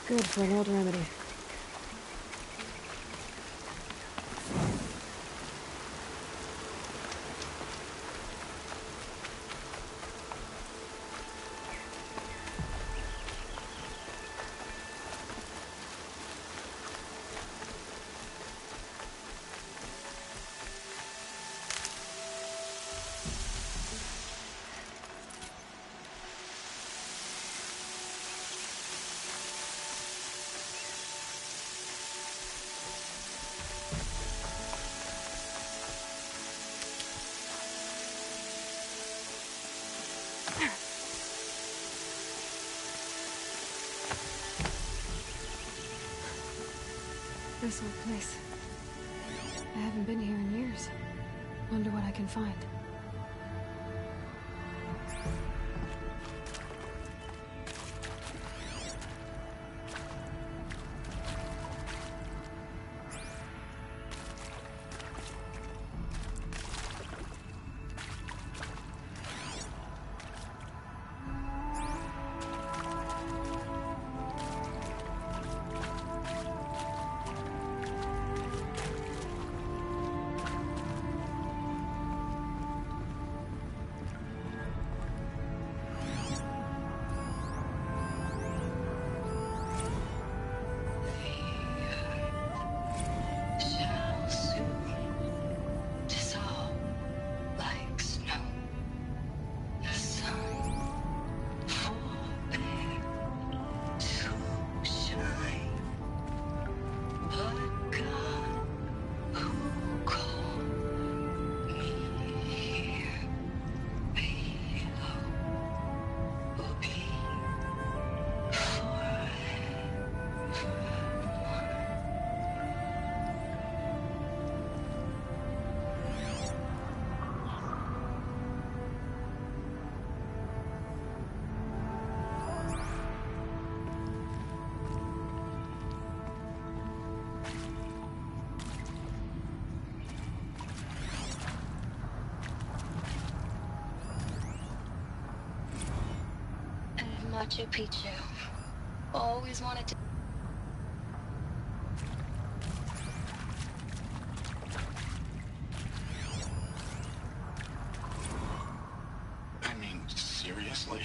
Good for an old remedy. This old place. I haven't been here in years. Wonder what I can find. Machu Picchu. Always wanted to. I mean, seriously?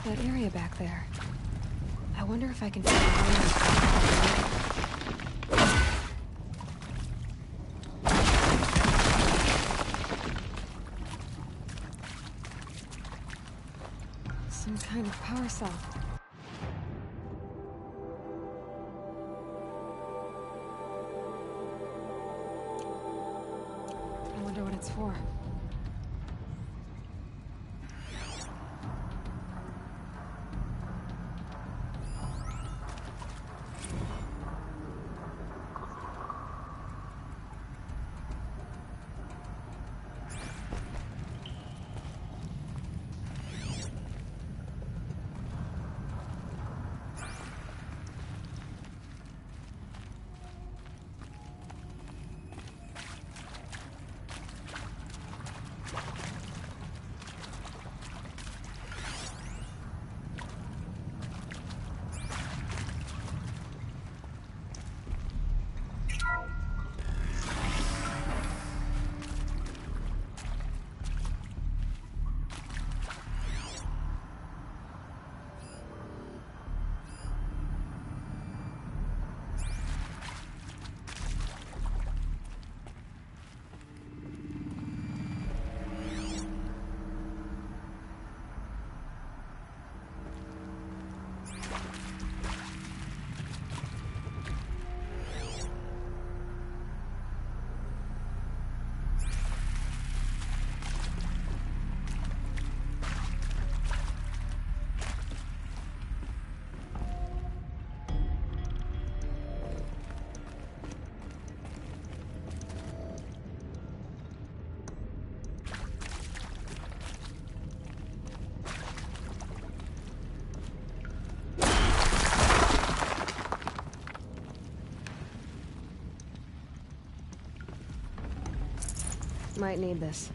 That area back there. I wonder if I can find a way. Some kind of power cell. I wonder what it's for. Might need this.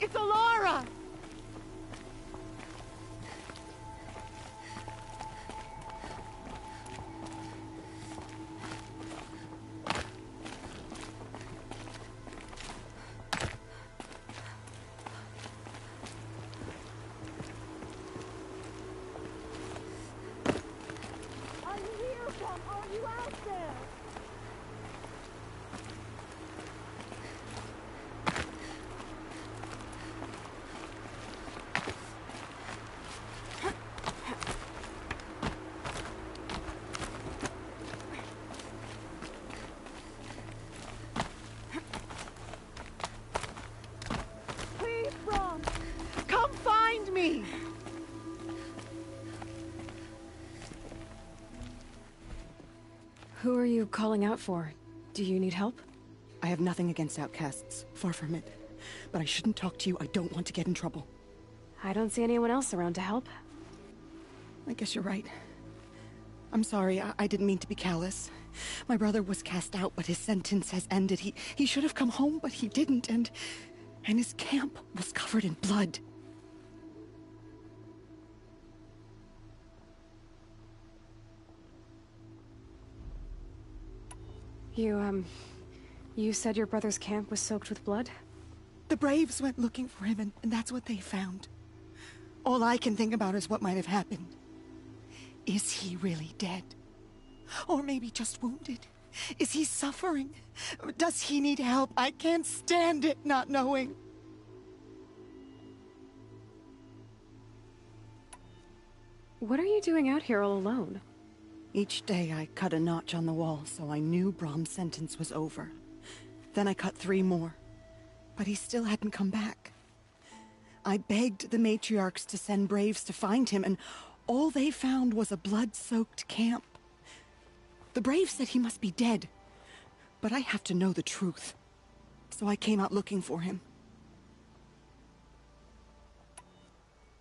It's Alara! Come find me! Who are you calling out for? Do you need help? I have nothing against outcasts. Far from it. But I shouldn't talk to you. I don't want to get in trouble. I don't see anyone else around to help. I guess you're right. I'm sorry. I didn't mean to be callous. My brother was cast out, but his sentence has ended. He should have come home, but he didn't, and his camp was covered in blood. You said your brother's camp was soaked with blood? The Braves went looking for him, and that's what they found. All I can think about is what might have happened. Is he really dead? Or maybe just wounded? Is he suffering? Does he need help? I can't stand it not knowing. What are you doing out here all alone? Each day I cut a notch on the wall, so I knew Brom's sentence was over. Then I cut 3 more, but he still hadn't come back. I begged the matriarchs to send Braves to find him, and all they found was a blood-soaked camp. The Braves said he must be dead, but I have to know the truth. So I came out looking for him.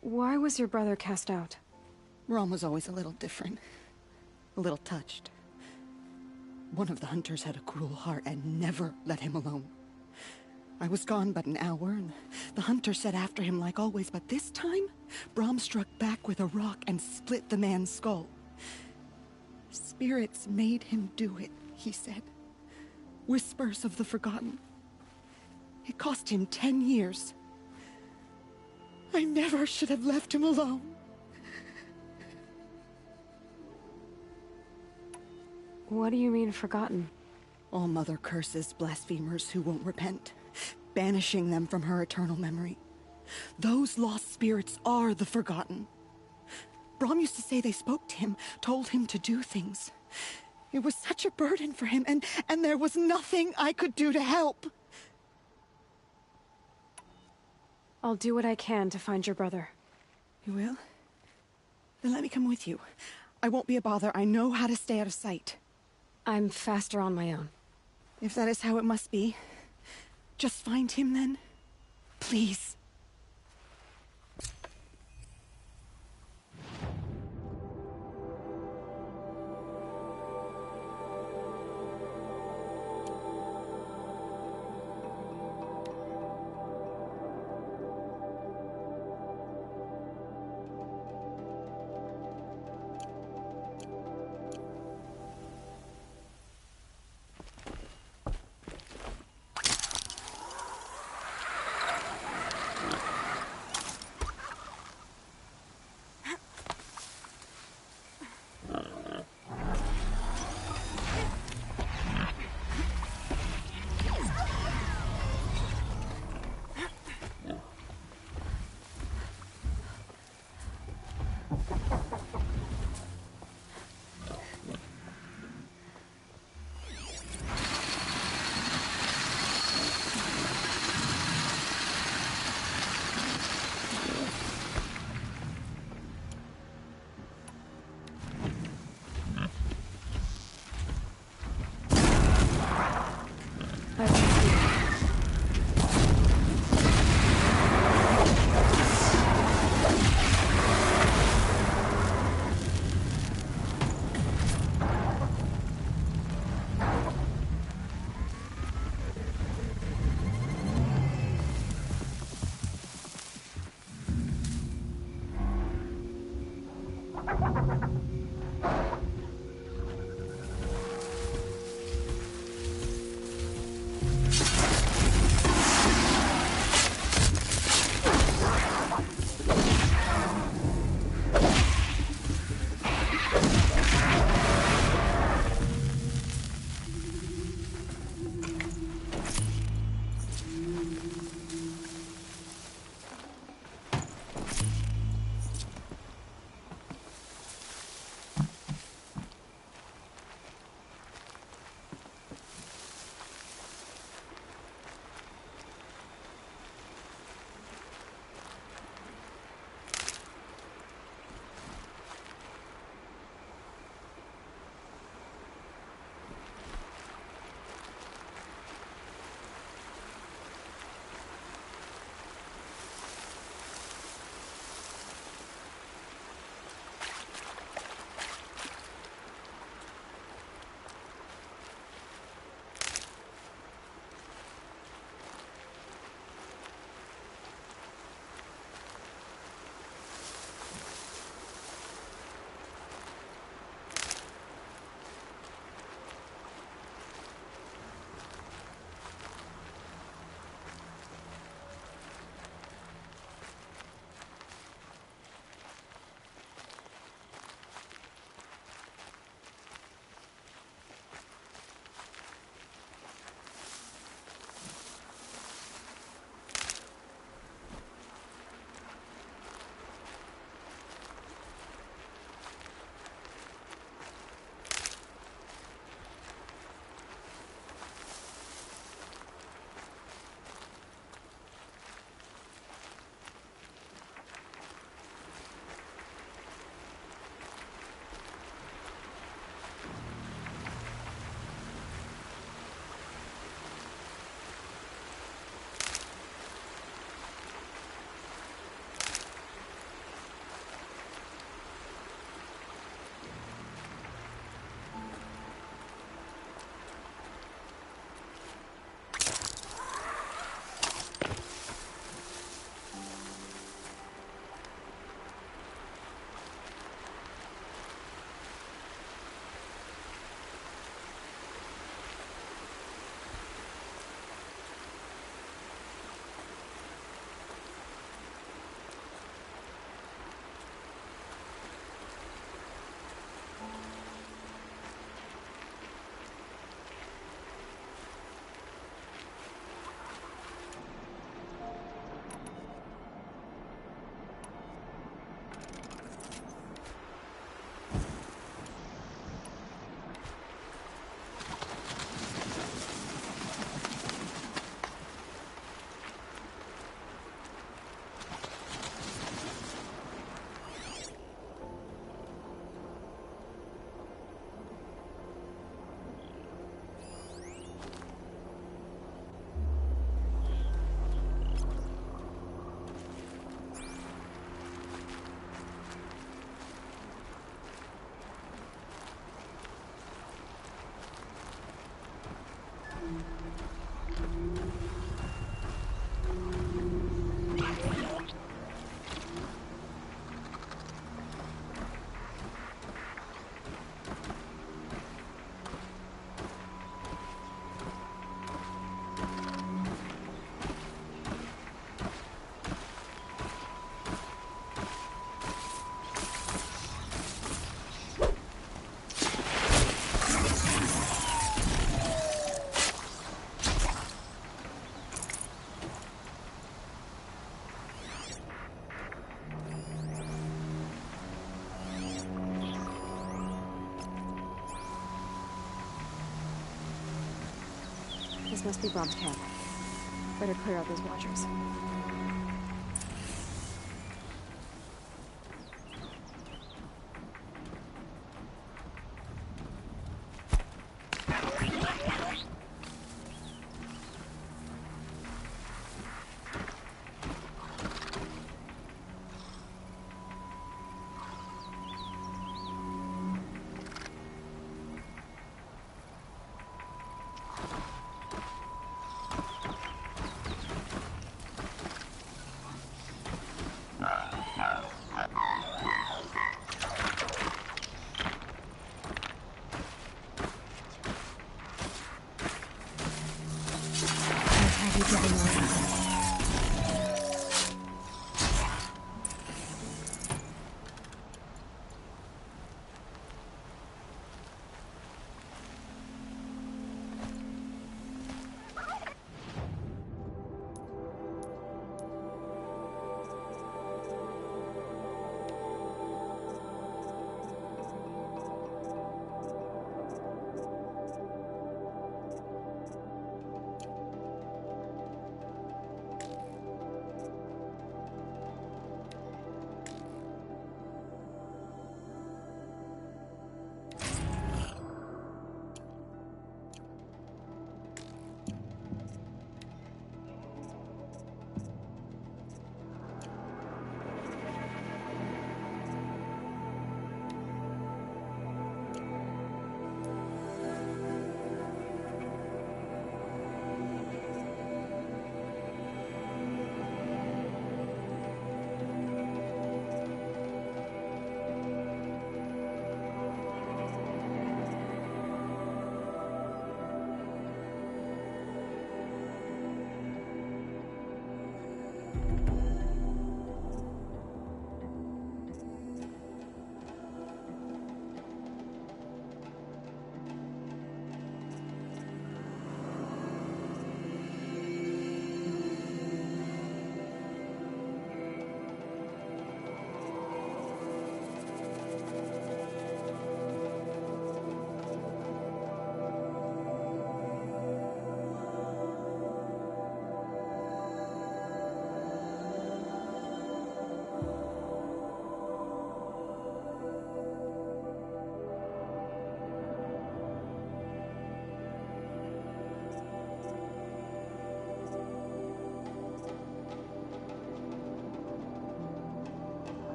Why was your brother cast out? Brom was always a little different. A little touched. One of the hunters had a cruel heart and never let him alone. I was gone but an hour, and the hunter set after him like always, but this time, Brom struck back with a rock and split the man's skull. Spirits made him do it, he said. Whispers of the forgotten. It cost him 10 years. I never should have left him alone. What do you mean, forgotten? All Mother curses blasphemers who won't repent, banishing them from her eternal memory. Those lost spirits are the forgotten. Brom used to say they spoke to him, told him to do things. It was such a burden for him, and there was nothing I could do to help. I'll do what I can to find your brother. You will? Then let me come with you. I won't be a bother. I know how to stay out of sight. I'm faster on my own. If that is how it must be, just find him then. Please. This must be Brom's camp. Better clear out those watchers.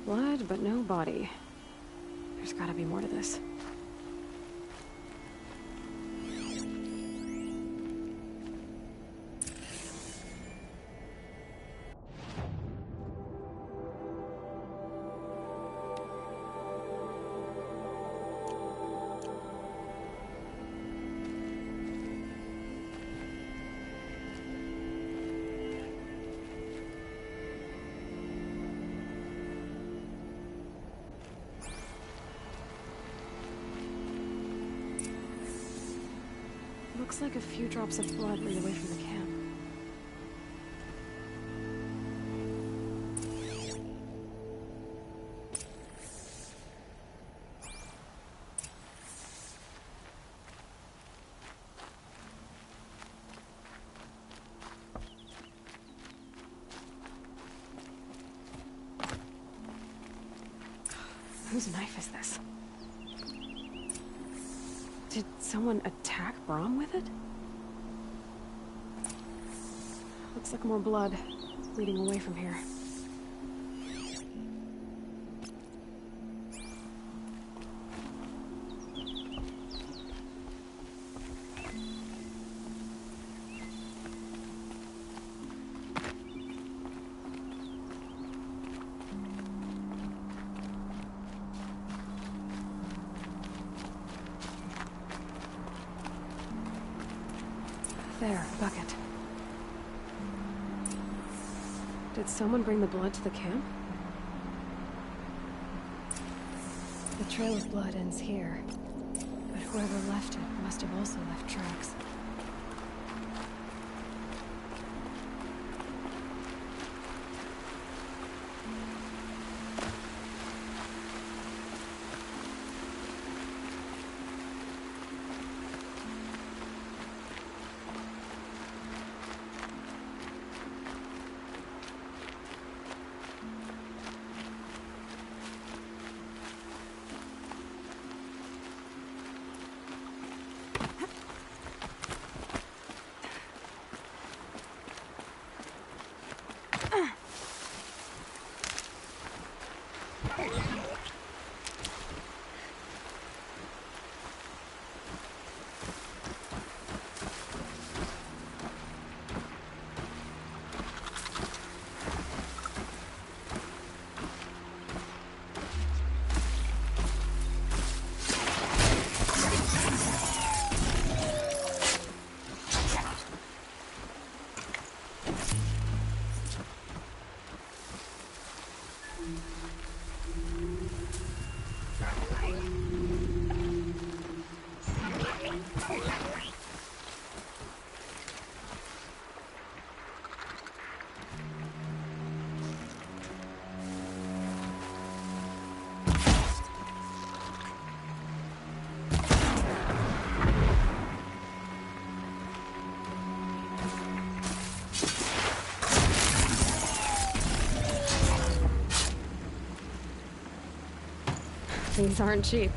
Blood, but no body. There's gotta be more to this. Looks like a few drops of blood lead away from the camp. Whose knife is this? Did someone attack Brom with it? Looks like more blood leading away from here. There, bucket. Did someone bring the blood to the camp? The trail of blood ends here, but whoever left it must have also left tracks. These aren't cheap.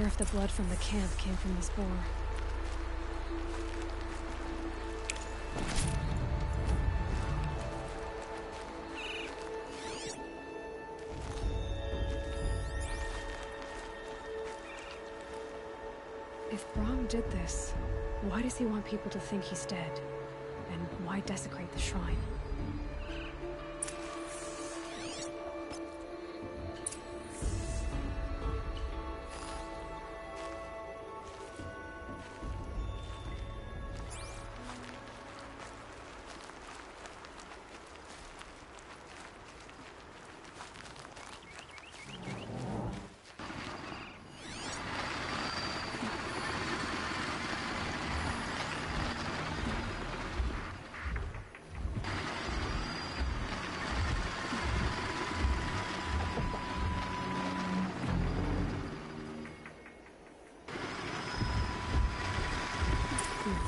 if the blood from the camp came from this boar. If Brahm did this, why does he want people to think he's dead? And why desecrate the shrine?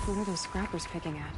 What are those scrappers picking at?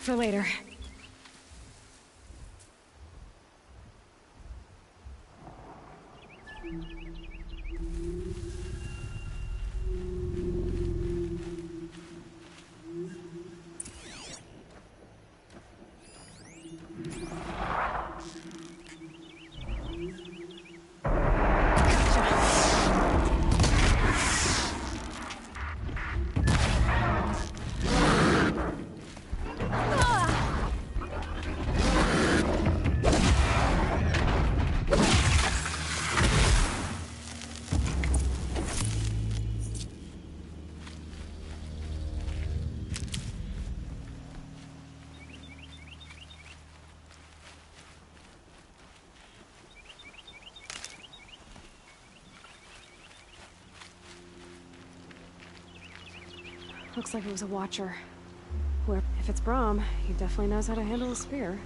For later. Looks like it was a watcher. If it's Brahm, he definitely knows how to handle a spear.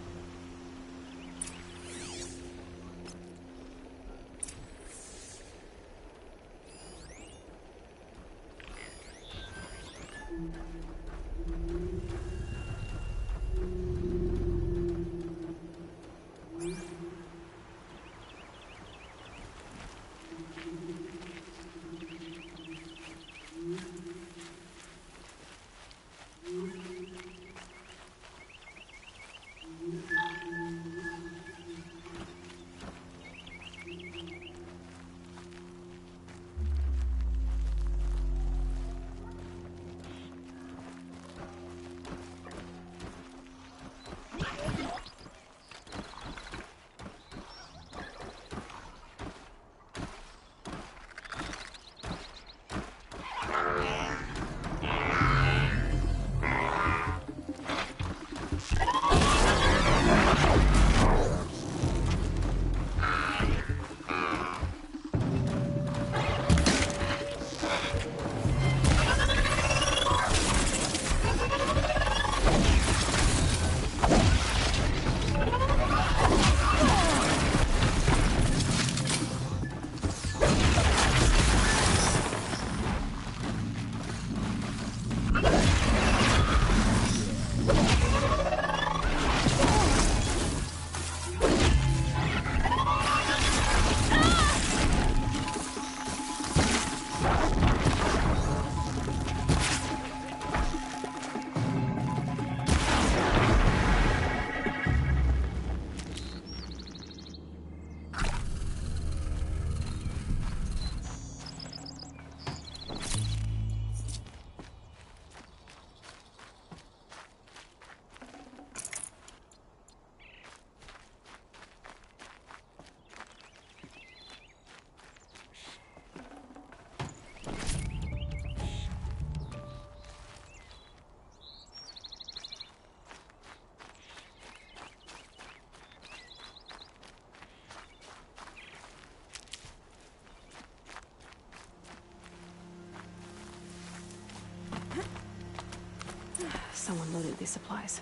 Someone loaded these supplies.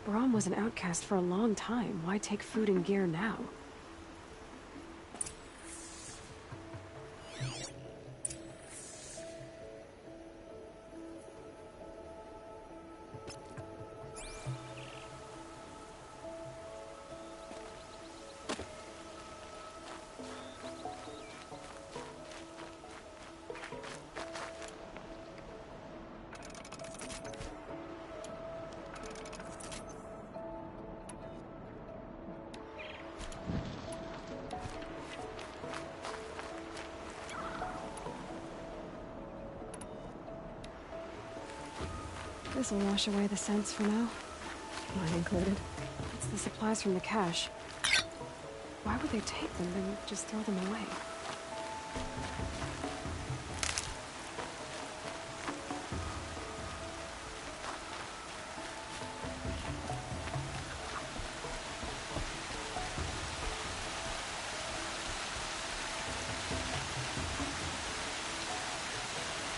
Brom was an outcast for a long time. Why take food and gear now? This'll wash away the scents for now. Mine included. It's the supplies from the cache. Why would they take them and just throw them away?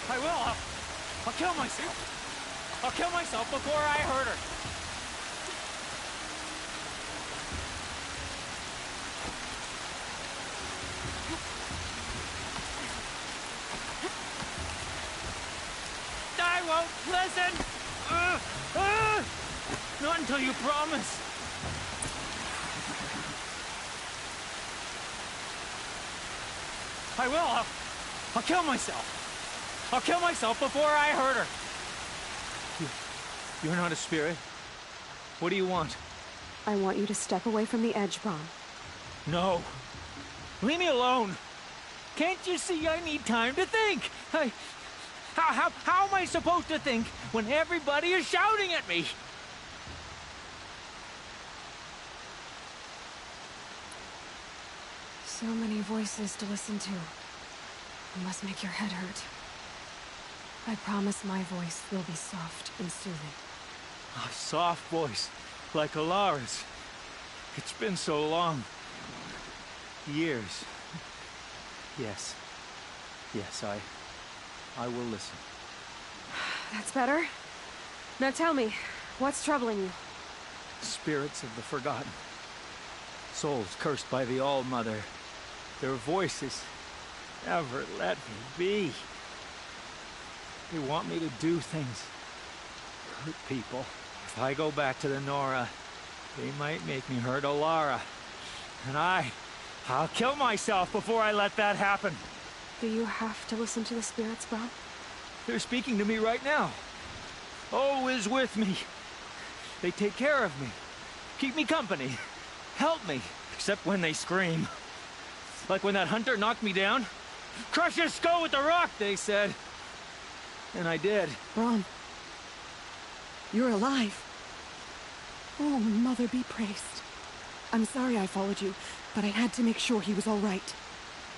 I will. I'll kill myself. I'll kill myself before I hurt her. I won't listen. Not until you promise. I will. I'll kill myself. I'll kill myself before I hurt her. You're not a spirit. What do you want? I want you to step away from the edge, Brom. No. Leave me alone. Can't you see I need time to think? How am I supposed to think when everybody is shouting at me? So many voices to listen to. It must make your head hurt. I promise my voice will be soft and soothing. A soft voice, like Alara's. It's been so long. Years. Yes. Yes, I will listen. That's better. Now tell me, what's troubling you? Spirits of the forgotten. Souls cursed by the All-Mother. Their voices never let me be. They want me to do things. Hurt people. If I go back to the Nora, they might make me hurt Alara. And I'll kill myself before I let that happen. Do you have to listen to the spirits, Brom? They're speaking to me right now. Oh is with me. They take care of me. Keep me company. Help me. Except when they scream. Like when that hunter knocked me down. Crush his skull with the rock, they said. And I did. Brom, you're alive. Oh, Mother be praised. I'm sorry I followed you, but I had to make sure he was all right.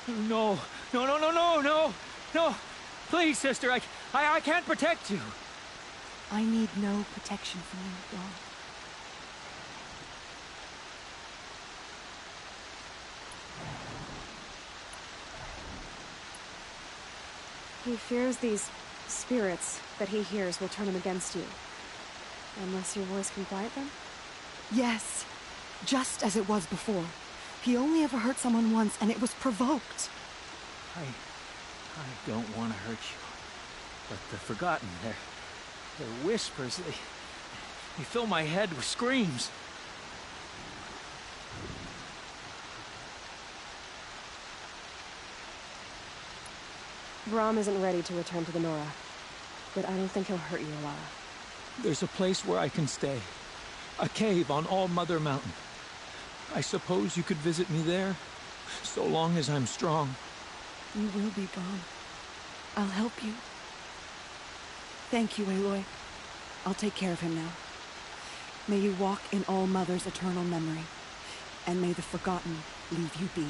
No. No, no, no, no, no. No. Please, sister, I can't protect you. I need no protection from you, Brom. He fears these spirits that he hears will turn him against you. Unless your voice can quiet them? Yes, just as it was before. He only ever hurt someone once, and it was provoked. I don't want to hurt you. But the Forgotten, their whispers, they fill my head with screams. Brahm isn't ready to return to the Nora, but I don't think he'll hurt you, Lara. There's a place where I can stay. A cave on All Mother Mountain. I suppose you could visit me there, so long as I'm strong. You will be, Brahm. I'll help you. Thank you, Aloy. I'll take care of him now. May you walk in All Mother's eternal memory, and may the Forgotten leave you be.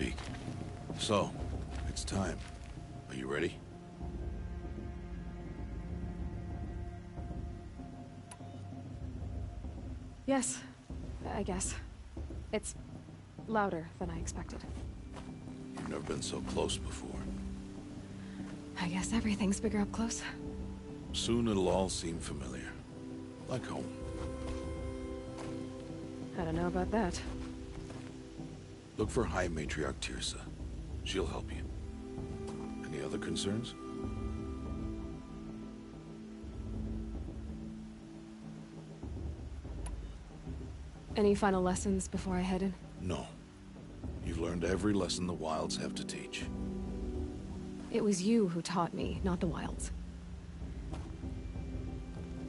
speak. So, it's time. Are you ready? Yes. I guess. It's louder than I expected. You've never been so close before. I guess everything's bigger up close. Soon it'll all seem familiar. Like home. I don't know about that. Look for High Matriarch Tirsa. She'll help you. Any other concerns? Any final lessons before I head in? No. You've learned every lesson the Wilds have to teach. It was you who taught me, not the Wilds.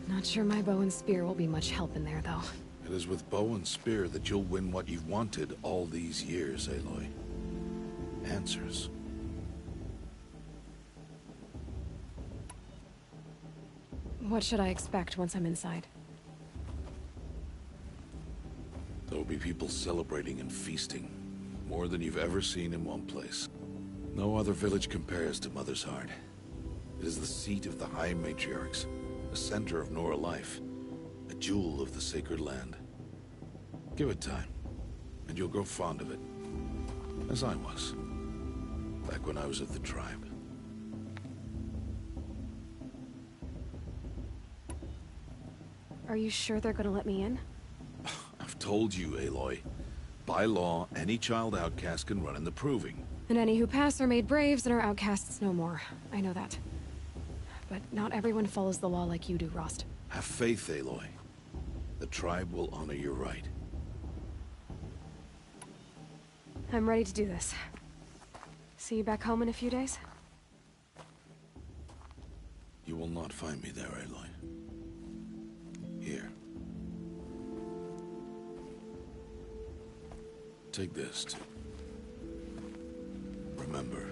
Not sure my bow and spear will be much help in there, though. It is with bow and spear that you'll win what you've wanted all these years, Aloy. Answers. What should I expect once I'm inside? There will be people celebrating and feasting. More than you've ever seen in one place. No other village compares to Mother's Heart. It is the seat of the High Matriarchs, a center of Nora life, a jewel of the sacred land. Give it time, and you'll grow fond of it. As I was, back when I was at the tribe. Are you sure they're gonna let me in? I've told you, Aloy. By law, any child outcast can run in the Proving. And any who pass are made braves and are outcasts no more. I know that. But not everyone follows the law like you do, Rost. Have faith, Aloy. The tribe will honor your right. I'm ready to do this. See you back home in a few days? You will not find me there, Aloy. Here. Take this, too. Remember.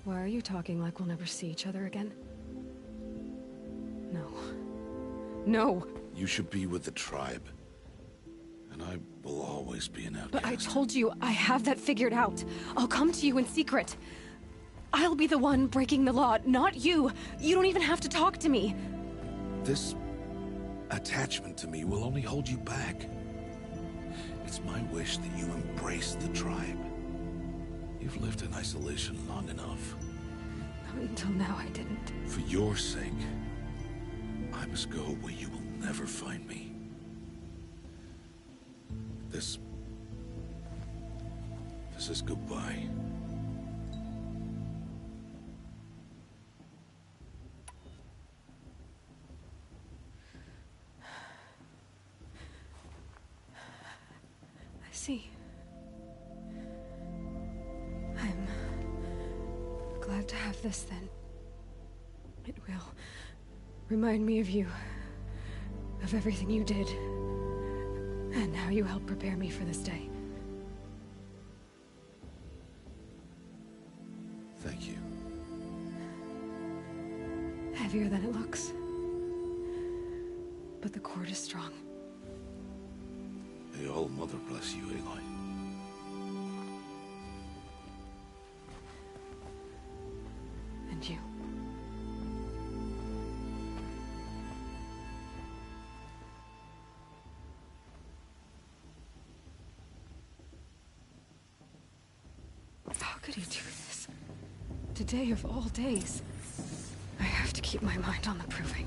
Why are you talking like we'll never see each other again? No. No! You should be with the tribe. And I will always be an outcast. But I told you, I have that figured out. I'll come to you in secret. I'll be the one breaking the law, not you. You don't even have to talk to me. This attachment to me will only hold you back. It's my wish that you embrace the tribe. You've lived in isolation long enough. Until now, I didn't. For your sake, I must go where you will never find me. This is goodbye. I see. I'm glad to have this then. It will remind me of you, of everything you did, and how you helped prepare me for this day. Thank you. Heavier than it looks. But the cord is strong. May All Mother bless you, Aloy. And you. How could he do this? Today of all days. I have to keep my mind on the Proving.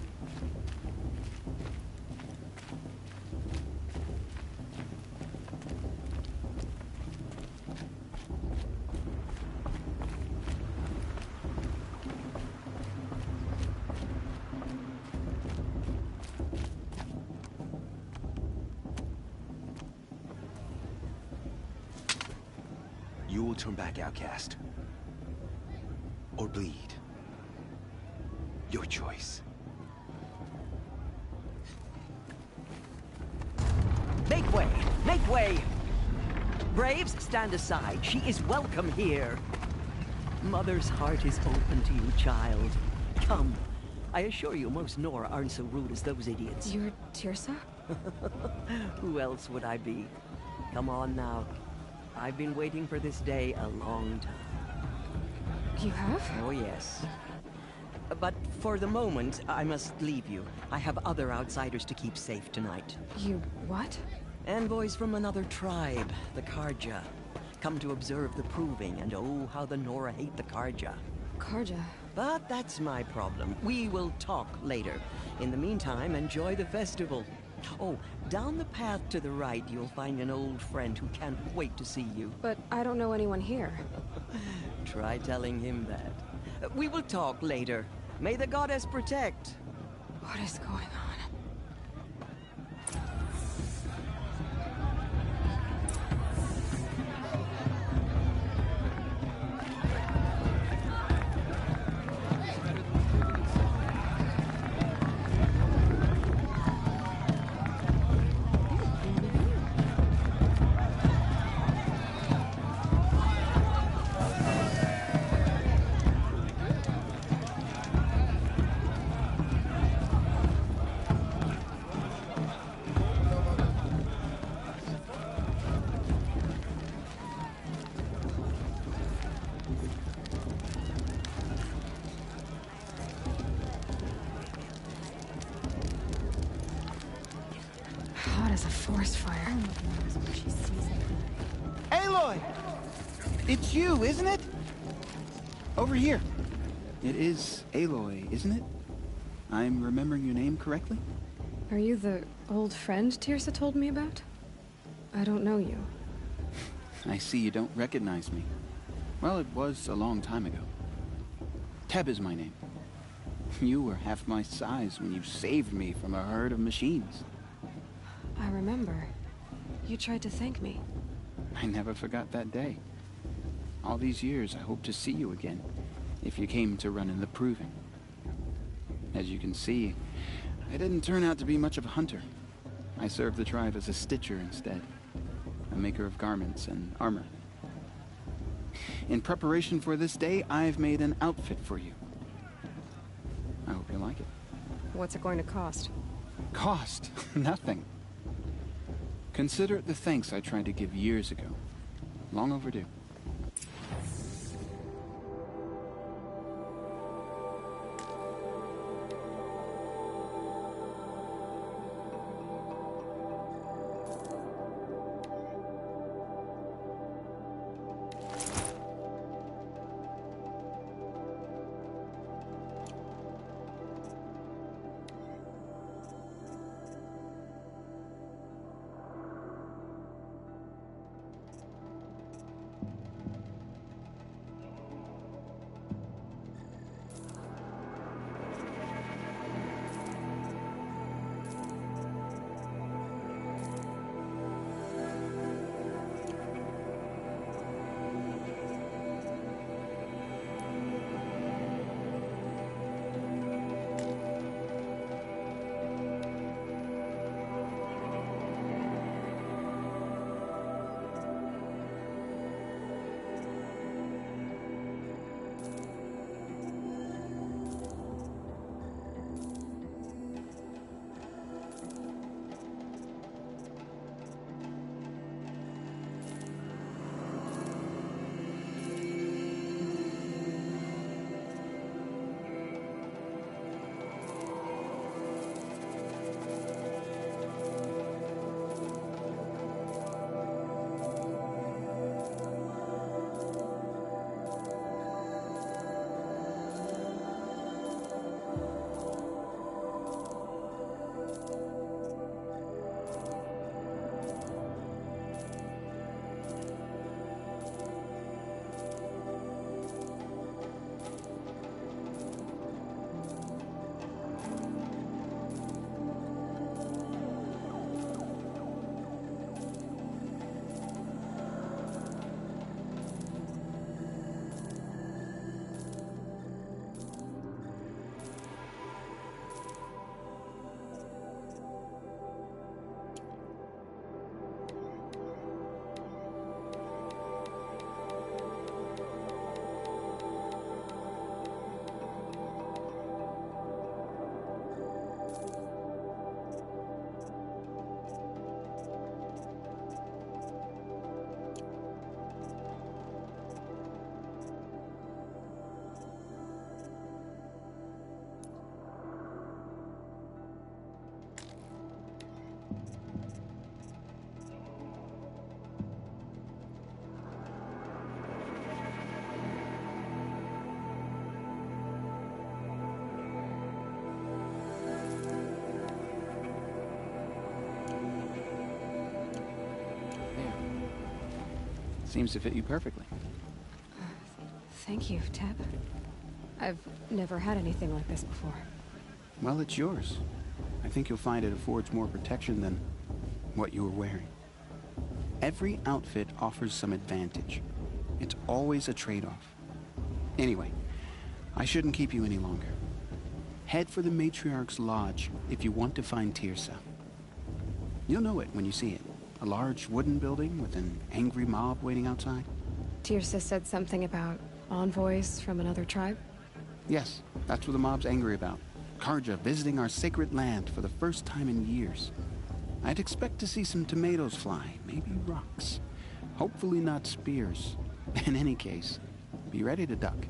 You will turn back, outcast. Or bleed. Your choice. Make way! Make way! Braves, stand aside. She is welcome here. Mother's heart is open to you, child. Come. I assure you, most Nora aren't so rude as those idiots. You're Tirsa? Who else would I be? Come on now. I've been waiting for this day a long time. You have? Oh, yes. But for the moment, I must leave you. I have other outsiders to keep safe tonight. You what? Envoys from another tribe, the Karja. Come to observe the proving, and oh, how the Nora hate the Karja. Karja. But that's my problem. We will talk later. In the meantime, enjoy the festival. Oh, down the path to the right, you'll find an old friend who can't wait to see you. But I don't know anyone here. Try telling him that. We will talk later. May the goddess protect. What is going on? Hot as a forest fire. Aloy! It's you, isn't it? Over here. It is Aloy, isn't it? I'm remembering your name correctly? Are you the old friend Tirsa told me about? I don't know you. I see you don't recognize me. Well, it was a long time ago. Teb is my name. You were half my size when you saved me from a herd of machines. I remember. You tried to thank me. I never forgot that day. All these years, I hope to see you again, if you came to run in the proving. As you can see, I didn't turn out to be much of a hunter. I served the tribe as a stitcher instead, a maker of garments and armor. In preparation for this day, I've made an outfit for you. I hope you like it. What's it going to cost? Cost? Nothing. Consider it the thanks I tried to give years ago. Long overdue. Seems to fit you perfectly. Thank you, Teb. I've never had anything like this before. Well, it's yours. I think you'll find it affords more protection than what you were wearing. Every outfit offers some advantage. It's always a trade-off. Anyway, I shouldn't keep you any longer. Head for the Matriarch's Lodge if you want to find Tirsa. You'll know it when you see it. A large wooden building with an angry mob waiting outside. Tirsa said something about envoys from another tribe? Yes, that's what the mob's angry about. Karja visiting our sacred land for the first time in years. I'd expect to see some tomatoes fly, maybe rocks. Hopefully not spears. In any case, be ready to duck.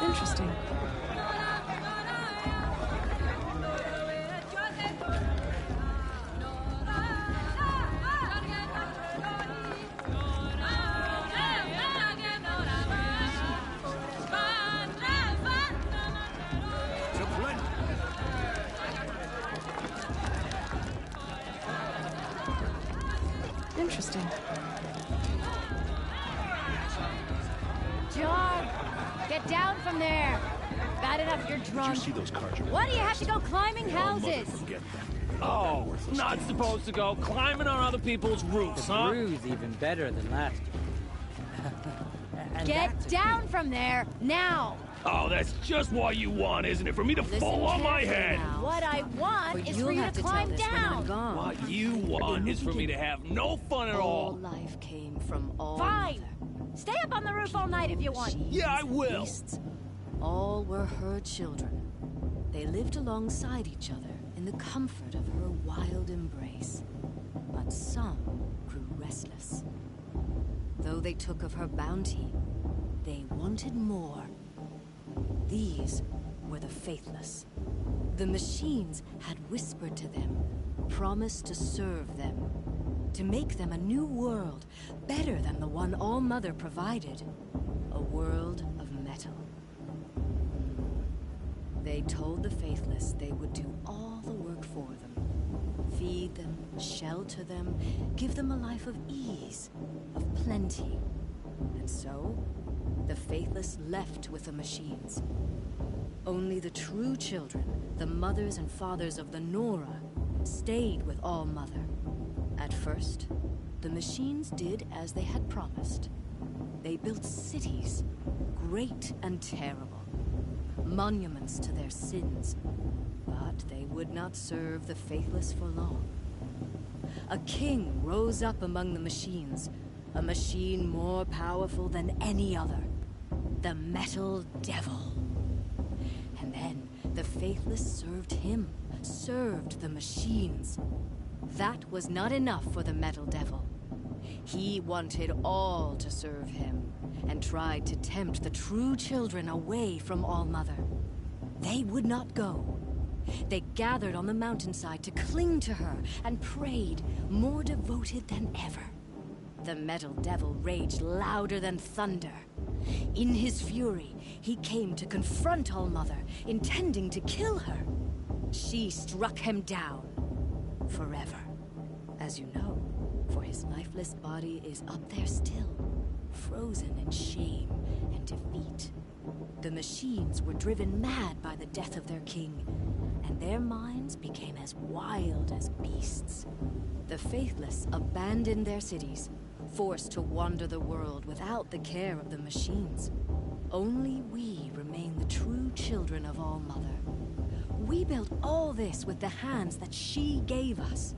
Interesting. Interesting. John, get down from there. Bad enough you're drunk. Did you see those cards? Why do you have to go climbing houses? Forget them. Oh, not supposed to go climbing on other people's roofs, The huh? brew's even better than last year. And Get that's a down from there, now! Oh, that's just what you want, isn't it? For me to fall on my head. What I want is for you to climb down! What you want is for me to have no fun at all. Life came from all Fine! Stay up on the roof all night if you want. Yeah, I will. beasts. All were her children. They lived alongside each other in the comfort of her wild embrace. But some grew restless. Though they took of her bounty, they wanted more. These were the faithless. The machines had whispered to them, promised to serve them, to make them a new world, better than the one All-Mother provided. A world of metal. They told the faithless they would do all the work for them. Feed them, shelter them, give them a life of ease, of plenty. And so, the faithless left with the machines. Only the true children, the mothers and fathers of the Nora, stayed with All-Mother. At first, the machines did as they had promised. They built cities, great and terrible, monuments to their sins. But they would not serve the faithless for long. A king rose up among the machines, a machine more powerful than any other. The Metal Devil. And then the faithless served him, served the machines. That was not enough for the Metal Devil. He wanted all to serve him, and tried to tempt the true children away from All-Mother. They would not go. They gathered on the mountainside to cling to her, and prayed, more devoted than ever. The Metal Devil raged louder than thunder. In his fury, he came to confront All-Mother, intending to kill her. She struck him down. Forever. As you know, for his lifeless body is up there still, frozen in shame and defeat. The machines were driven mad by the death of their king, and their minds became as wild as beasts. The faithless abandoned their cities, forced to wander the world without the care of the machines. Only we remain the true children of All-Mother. We built all this with the hands that she gave us.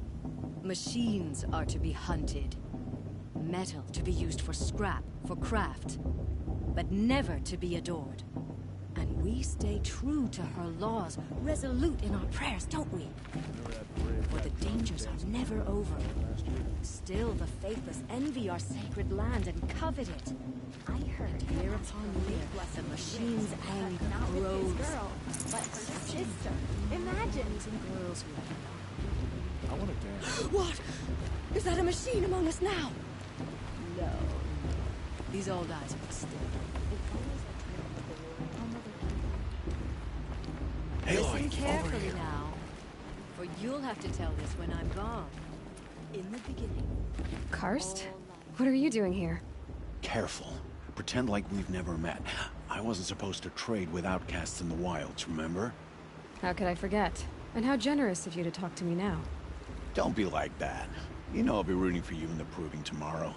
Machines are to be hunted. Metal to be used for scrap, for craft. But never to be adored. And we stay true to her laws, resolute in our prayers, don't we? For the dangers are never over. Still the faithless envy our sacred land and covet it. I heard year upon year, the machine's anger grows. But her sister. Imagine. Girls who I want to dance. What? Is that a machine among us now? no. These old eyes are still. Listen carefully now, for you'll have to tell this when I'm gone. In the beginning. Karst? What are you doing here? Careful. Pretend like we've never met. I wasn't supposed to trade with outcasts in the wilds, remember? How could I forget? And how generous of you to talk to me now. Don't be like that. You know I'll be rooting for you in the proving tomorrow.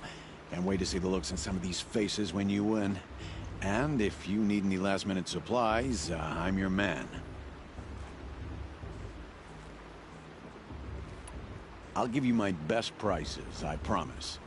Can't wait to see the looks on some of these faces when you win. And if you need any last-minute supplies, I'm your man. I'll give you my best prices, I promise.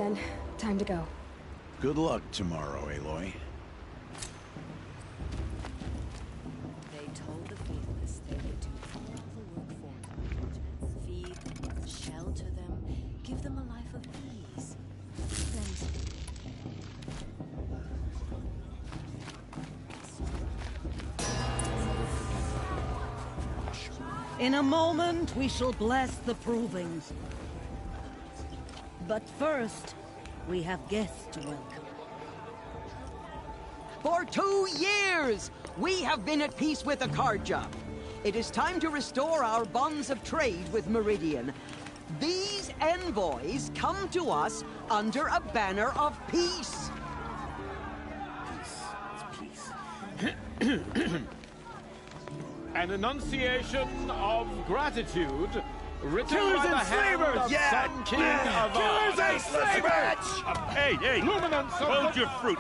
then. Time to go. Good luck tomorrow, Aloy. They told the faithless they would do all the work for them. Feed them, shelter them, give them a life of ease. Plenty. In a moment, we shall bless the provings. But first, we have guests to welcome. For 2 years, we have been at peace with Akarja. It is time to restore our bonds of trade with Meridian. These envoys come to us under a banner of peace. An enunciation of gratitude written Killers by the and hand slavers! of Yeah! Sun King of Killers and slavers! Hey! Luminance of Hold the... your fruit,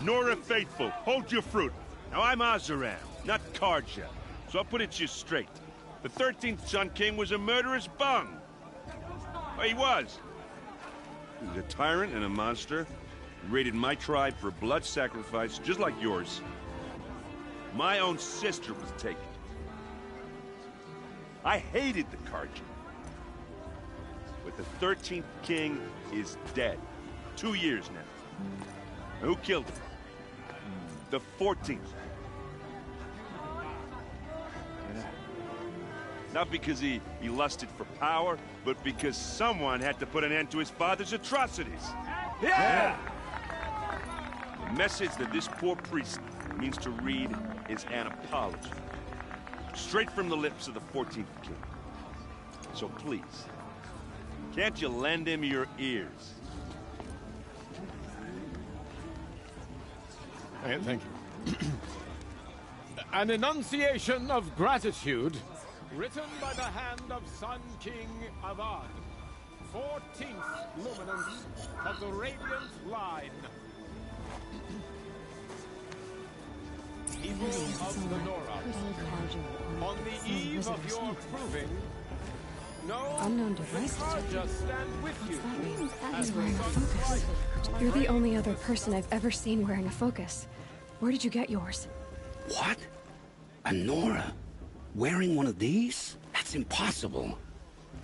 Nora Faithful. Hold your fruit. Now I'm Azaram, not Karja, so I'll put it to you straight. The 13th Sun King was a murderous bung. Well, he was. He was a tyrant and a monster. He raided my tribe for blood sacrifice, just like yours. My own sister was taken. I hated the Karja. But the 13th king is dead. 2 years now. And who killed him? The 14th. Not because he lusted for power, but because someone had to put an end to his father's atrocities. Yeah! The message that this poor priest means to read is an apology. Straight from the lips of the 14th king. So please, can't you lend him your ears? Thank you. An enunciation of gratitude written by the hand of Sun King Avad, 14th luminance of the Radiant Line. Evil of the Nora. On the eve of your proving, no Unknown device. Karja stand with you. He's wearing a focus. You're the only other person I've ever seen wearing a focus. Where did you get yours? What? A Nora? Wearing one of these? That's impossible.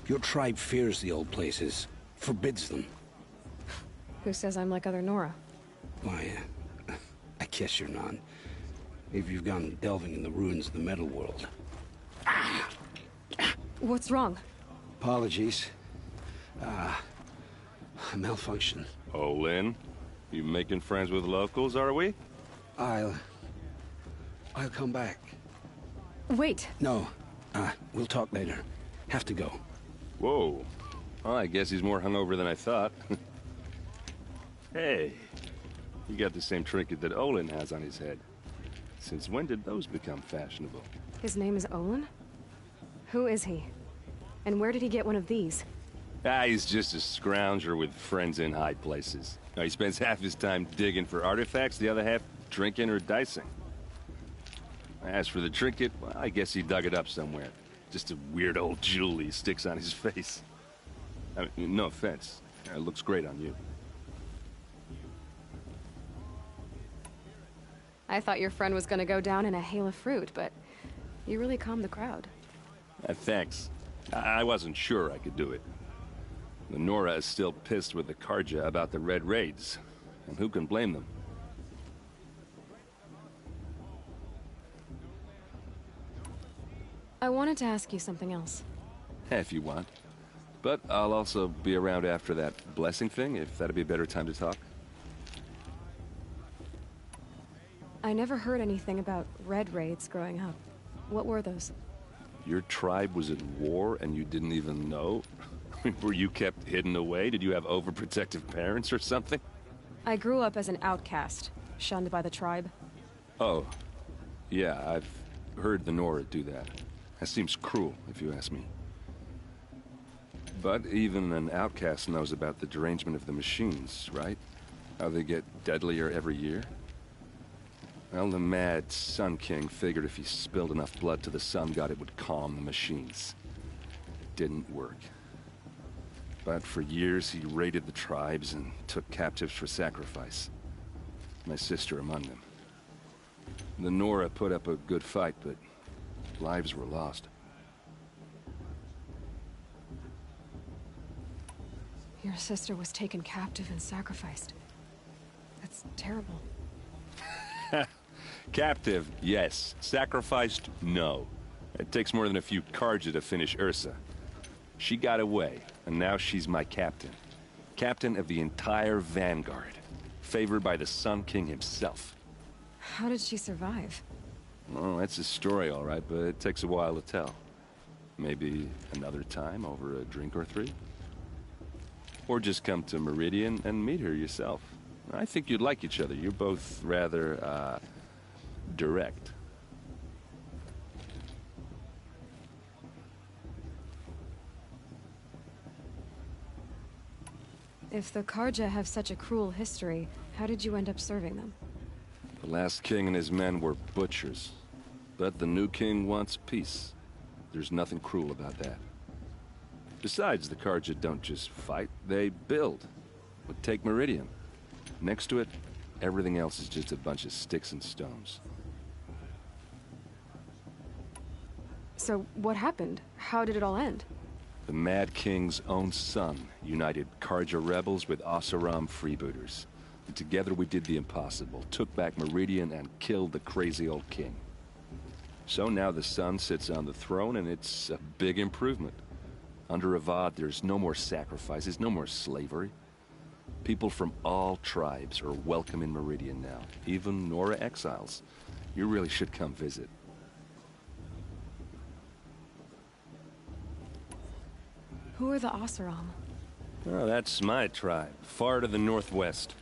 Your tribe fears the old places, forbids them. Who says I'm like other Nora? Why, I guess you're not. Maybe you've gone delving in the ruins of the metal world. What's wrong? Apologies. A malfunction. Oh, Lynn, you making friends with locals, are we? I'll come back. Wait. No. We'll talk later. Have to go. Whoa. Well, I guess he's more hungover than I thought. Hey, you got the same trinket that Olin has on his head. Since when did those become fashionable? His name is Olin? Who is he? And where did he get one of these? He's just a scrounger with friends in high places. He spends half his time digging for artifacts, the other half drinking or dicing. As for the trinket, well, I guess he dug it up somewhere. Just a weird old jewel he sticks on his face. I mean, no offense. It looks great on you. I thought your friend was gonna go down in a hail of fruit, but you really calmed the crowd. Thanks. I wasn't sure I could do it. The Nora is still pissed with the Karja about the Red Raids, and who can blame them? I wanted to ask you something else. If you want. But I'll also be around after that blessing thing, if that'd be a better time to talk. I never heard anything about Red Raids growing up. What were those? Your tribe was at war and you didn't even know? Were you kept hidden away? Did you have overprotective parents or something? I grew up as an outcast, shunned by the tribe. Oh. Yeah, I've heard the Nora do that. That seems cruel, if you ask me. But even an outcast knows about the derangement of the machines, right? How they get deadlier every year? Well, the mad Sun King figured if he spilled enough blood to the Sun God, it would calm the machines. It didn't work. But for years he raided the tribes and took captives for sacrifice. My sister among them. The Nora put up a good fight, but lives were lost. Your sister was taken captive and sacrificed. That's terrible. Captive, yes. Sacrificed, no. It takes more than a few Carja to finish Ursa. She got away, and now she's my captain. Captain of the entire Vanguard. Favored by the Sun King himself. How did she survive? Oh, that's a story, all right, but it takes a while to tell. Maybe another time over a drink or three? Or just come to Meridian and meet her yourself. I think you'd like each other. You're both rather, direct. If the Carja have such a cruel history, how did you end up serving them? The last king and his men were butchers. But the new king wants peace. There's nothing cruel about that. Besides, the Carja don't just fight, they build. But take Meridian. Next to it, everything else is just a bunch of sticks and stones. So, what happened? How did it all end? The Mad King's own son united Carja rebels with Oseram freebooters. And together we did the impossible, took back Meridian and killed the crazy old king. So now the son sits on the throne and it's a big improvement. Under Avad, there's no more sacrifices, no more slavery. People from all tribes are welcome in Meridian now, even Nora exiles. You really should come visit. Who are the Oseram? Oh, that's my tribe, far to the northwest.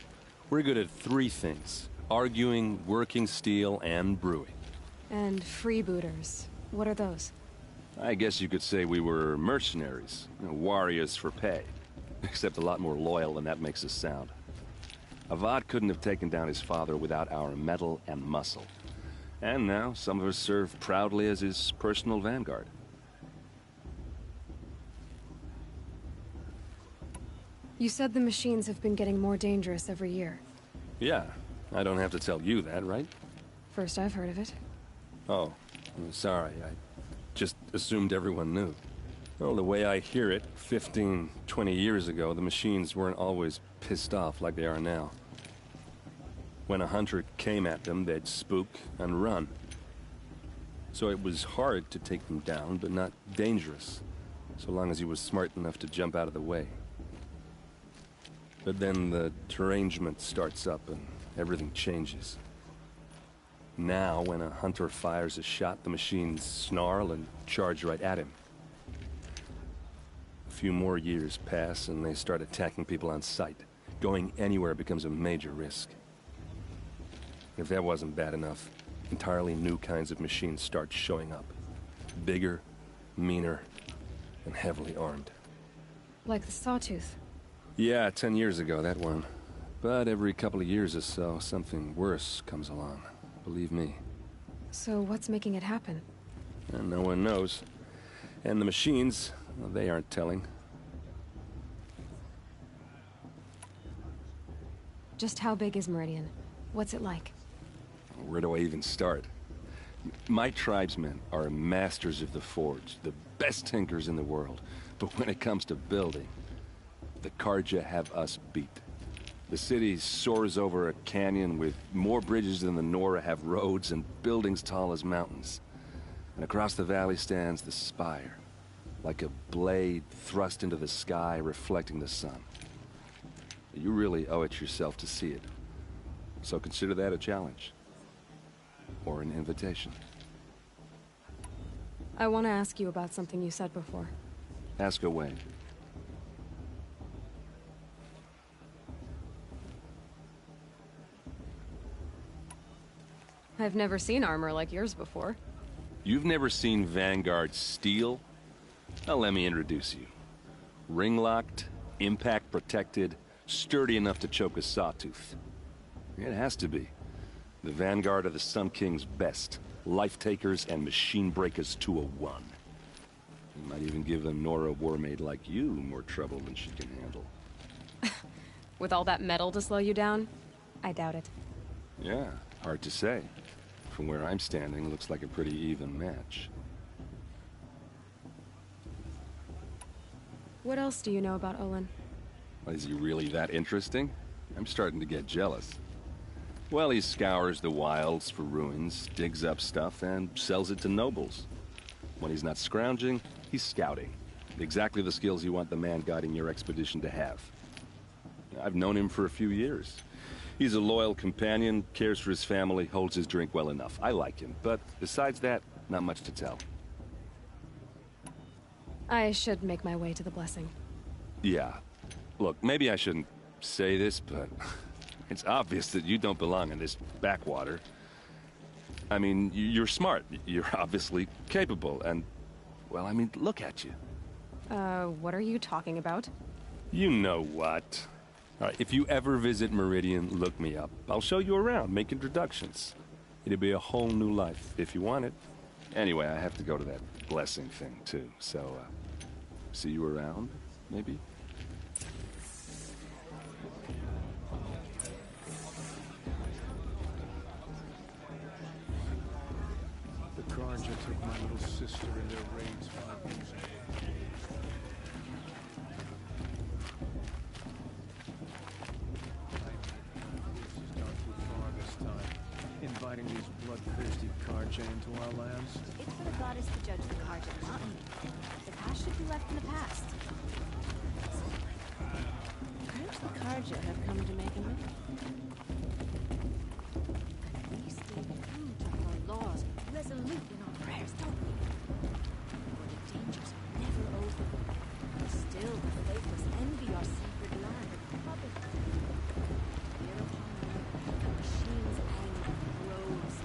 We're good at three things: arguing, working steel, and brewing. And freebooters. What are those? I guess you could say we were mercenaries, warriors for pay. Except a lot more loyal than that makes us sound. Avad couldn't have taken down his father without our metal and muscle. And now, some of us serve proudly as his personal vanguard. You said the machines have been getting more dangerous every year. Yeah, I don't have to tell you that, right? First I've heard of it. Oh, I'm sorry. I just assumed everyone knew. Well, the way I hear it, 15, 20 years ago, the machines weren't always pissed off like they are now. When a hunter came at them, they'd spook and run. So it was hard to take them down, but not dangerous, so long as he was smart enough to jump out of the way. But then the derangement starts up and everything changes. Now, when a hunter fires a shot, the machines snarl and charge right at him. A few more years pass and they start attacking people on sight. Going anywhere becomes a major risk. If that wasn't bad enough, entirely new kinds of machines start showing up. Bigger, meaner, and heavily armed. Like the Sawtooth. Yeah, 10 years ago, that one. But every couple of years or so, something worse comes along. Believe me. So what's making it happen? And no one knows. And the machines, well, they aren't telling. Just how big is Meridian? What's it like? Where do I even start? My tribesmen are masters of the forge, the best tinkers in the world. But when it comes to building, the Carja have us beat. The city soars over a canyon with more bridges than the Nora have roads and buildings tall as mountains. And across the valley stands the spire, like a blade thrust into the sky reflecting the sun. You really owe it yourself to see it. So consider that a challenge. Or an invitation. I want to ask you about something you said before. Ask away. I've never seen armor like yours before. You've never seen Vanguard steel? Well, let me introduce you. Ring-locked, impact-protected, sturdy enough to choke a sawtooth. It has to be. The Vanguard are the Sun King's best. Life-takers and machine breakers to a one. You might even give a Nora Warmaid like you more trouble than she can handle. With all that metal to slow you down? I doubt it. Yeah, hard to say. From where I'm standing, looks like a pretty even match. What else do you know about Olin? Is he really that interesting? I'm starting to get jealous. Well, he scours the wilds for ruins, digs up stuff, and sells it to nobles. When he's not scrounging, he's scouting. Exactly the skills you want the man guiding your expedition to have. I've known him for a few years. He's a loyal companion, cares for his family, holds his drink well enough. I like him, but besides that, not much to tell. I should make my way to the blessing. Yeah. Look, maybe I shouldn't say this, but it's obvious that you don't belong in this backwater. I mean, you're smart. You're obviously capable, and, well, I mean, look at you. What are you talking about? You know what. All right, if you ever visit Meridian, look me up. I'll show you around, make introductions. It'll be a whole new life, if you want it. Anyway, I have to go to that blessing thing, too, so, see you around, maybe? The Karja took my little sister in their raids 5 years ago. Inviting these bloodthirsty Karja into our lands? It's for the goddess to judge the Karja, not me. The past should be left in the past. Perhaps the Karja have come to make amends. At least they true to our laws, resolute in our prayers, don't we? For the dangers are never over. Still, the faithless envy our sacred land and covet. Hereupon, the machine's anger grows.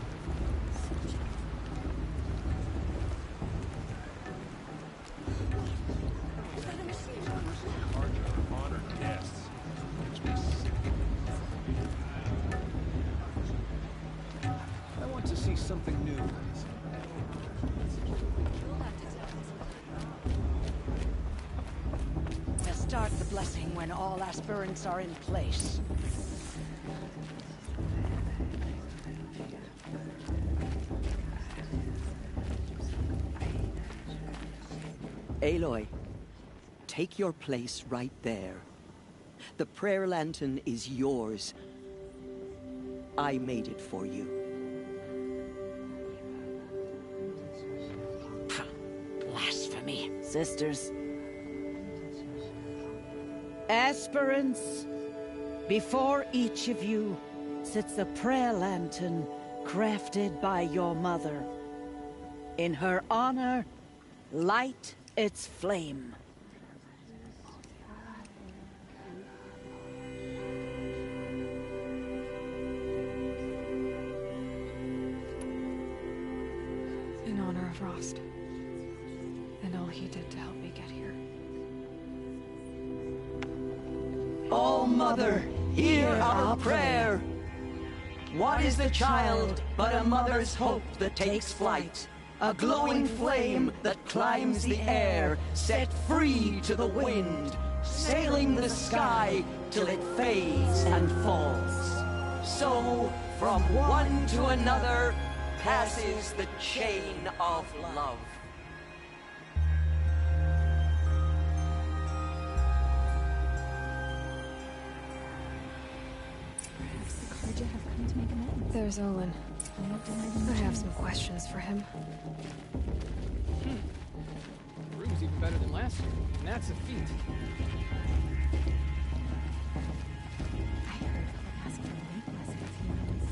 Honored guests. I want to see something new. To start the blessing when all aspirants are in place. Aloy, take your place right there. The prayer lantern is yours. I made it for you. Blasphemy. Sisters. Aspirants, before each of you sits a prayer lantern crafted by your mother. In her honor, light its flame. In honor of Rost. And all he did to help me get here. Oh, Mother, hear our prayer. What is the child but a mother's hope that takes flight? A glowing flame that climbs the air, set free to the wind, sailing the sky till it fades and falls. So, from one to another, passes the chain of love. Perhaps the Karja have come to make amends. There's Olin. I have some questions for him. The room's even better than last year, and that's a feat. I heard about asking for late blessings he knows.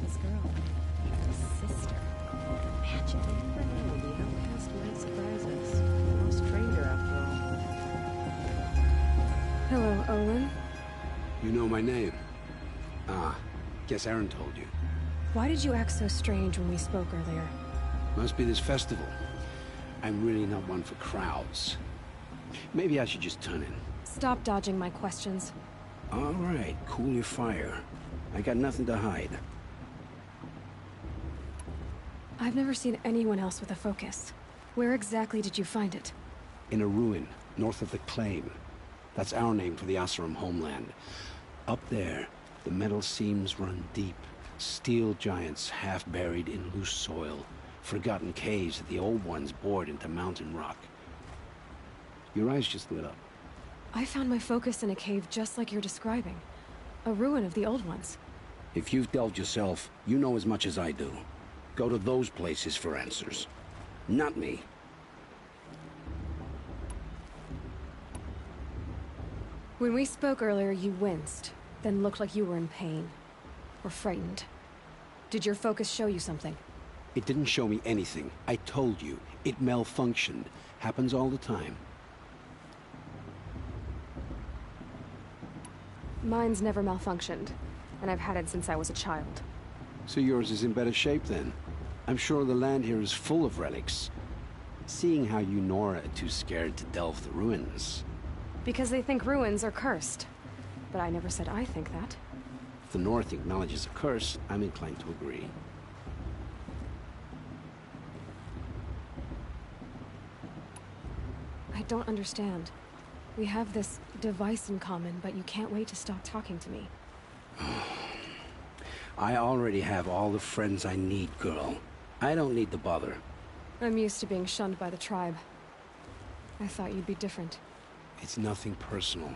This girl, his sister. Imagine. You never know, the outcast might surprise us. No stranger, after all. Hello, Olin. You know my name? Ah, guess Aaron told you. Why did you act so strange when we spoke earlier? Must be this festival. I'm really not one for crowds. Maybe I should just turn in. Stop dodging my questions. All right, cool your fire. I got nothing to hide. I've never seen anyone else with a focus. Where exactly did you find it? In a ruin, north of the Claim. That's our name for the Oseram homeland. Up there, the metal seams run deep. Steel giants half buried in loose soil. Forgotten caves that the old ones bored into mountain rock. Your eyes just lit up. I found my focus in a cave just like you're describing. A ruin of the old ones. If you've delved yourself, you know as much as I do. Go to those places for answers. Not me. When we spoke earlier, you winced, then looked like you were in pain. Or frightened. Did your focus show you something? It didn't show me anything. I told you. It malfunctioned. Happens all the time. Mine's never malfunctioned, and I've had it since I was a child. So yours is in better shape then. I'm sure the land here is full of relics. Seeing how you Nora are too scared to delve the ruins. Because they think ruins are cursed. But I never said I think that. If the North acknowledges a curse, I'm inclined to agree. I don't understand. We have this device in common, but you can't wait to stop talking to me. I already have all the friends I need, girl. I don't need the bother. I'm used to being shunned by the tribe. I thought you'd be different. It's nothing personal.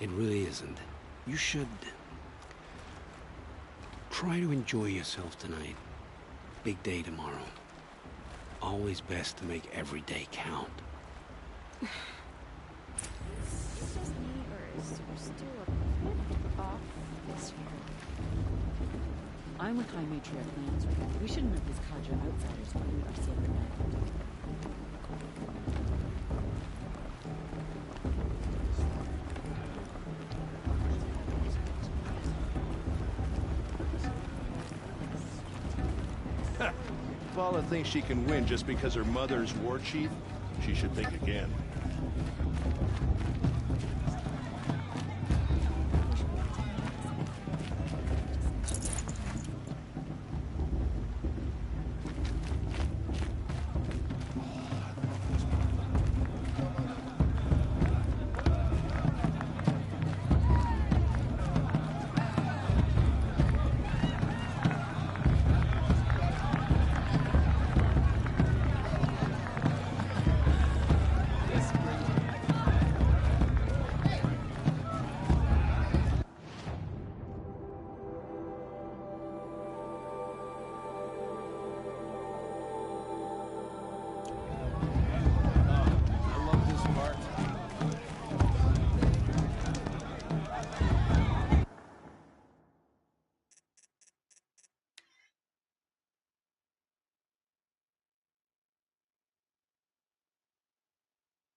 It really isn't. You should... try to enjoy yourself tonight. Big day tomorrow. Always best to make every day count. Sister's neighbors are still a bit off this year. I'm with High Matriarch Lansford. We shouldn't let these Kadra outsiders pollute our sacred land. If Vala thinks she can win just because her mother's war chief, she should think again.